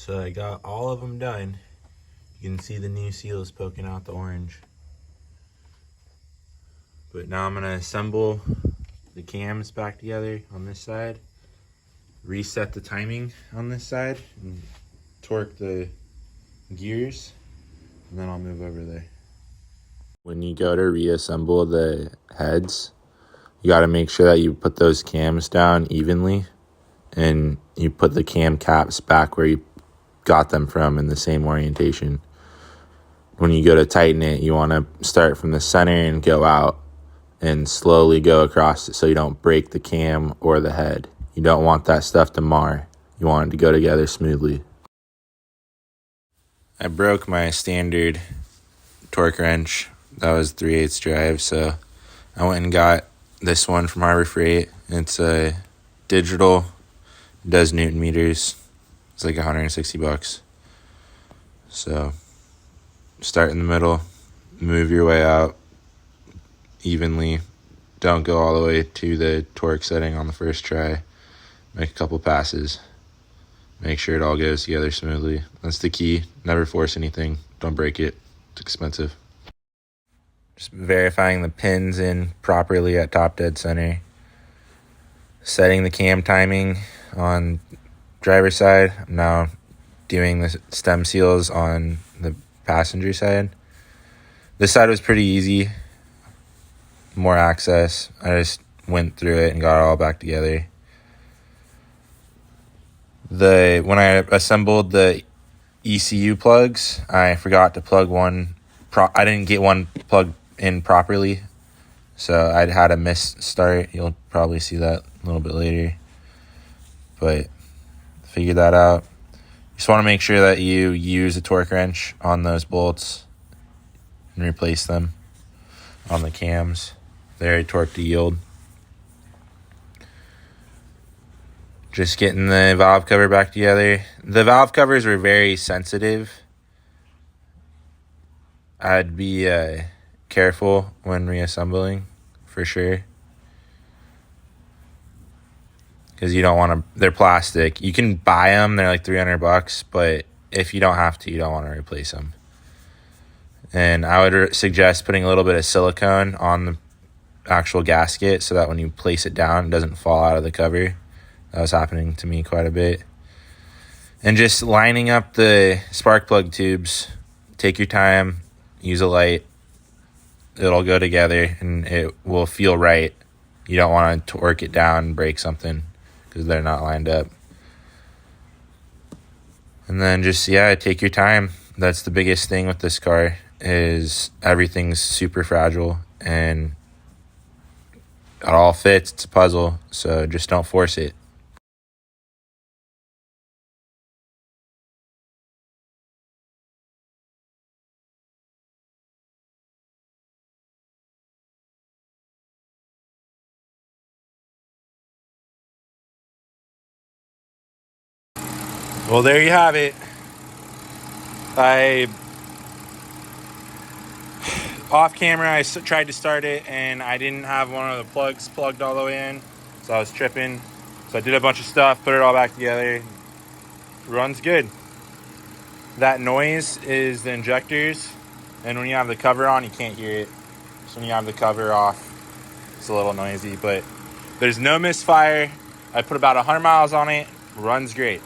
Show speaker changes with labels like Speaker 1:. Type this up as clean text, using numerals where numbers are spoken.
Speaker 1: So I got all of them done. You can see the new seals poking out the orange. But now I'm gonna assemble the cams back together on this side, reset the timing on this side, and torque the gears, and then I'll move over there. When you go to reassemble the heads, you got to make sure that you put those cams down evenly and you put the cam caps back where you got them from in the same orientation. When you go to tighten it, you want to start from the center and go out and slowly go across it so you don't break the cam or the head. You don't want that stuff to mar. You want it to go together smoothly. I broke my standard torque wrench. That was 3/8 drive, so I went and got this one from Harbor Freight. It's a digital, does Newton meters. It's like $160. So start in the middle, move your way out evenly. Don't go all the way to the torque setting on the first try. Make a couple passes. Make sure it all goes together smoothly. That's the key. Never force anything. Don't break it. It's expensive. Just verifying the pins in properly at top dead center. Setting the cam timing on driver's side. I'm now doing the stem seals on the passenger side. This side was pretty easy. More access. I just went through it and got it all back together. When I assembled the ECU plugs, I forgot to plug one. I didn't get one plugged in properly, so I'd had a miss start. You'll probably see that a little bit later, but figure that out. You just want to make sure that you use a torque wrench on those bolts and replace them on the cams. They're torque to yield. Just getting the valve cover back together. The valve covers were very sensitive. I'd be careful when reassembling, for sure. Because you don't want to, they're plastic. You can buy them, they're like $300, but if you don't have to, you don't want to replace them. And I would suggest putting a little bit of silicone on the actual gasket so that when you place it down, it doesn't fall out of the cover. That was happening to me quite a bit. And just lining up the spark plug tubes. Take your time, use a light. It'll go together and it will feel right. You don't want to torque it down and break something because they're not lined up. And then just, take your time. That's the biggest thing with this car is everything's super fragile and it all fits. It's a puzzle, so just don't force it. Well, there you have it. Off camera, I tried to start it and I didn't have one of the plugs plugged all the way in, so I was tripping. So I did a bunch of stuff, put it all back together. Runs good. That noise is the injectors, and when you have the cover on, you can't hear it. So when you have the cover off, it's a little noisy, but there's no misfire. I put about 100 miles on it. Runs great.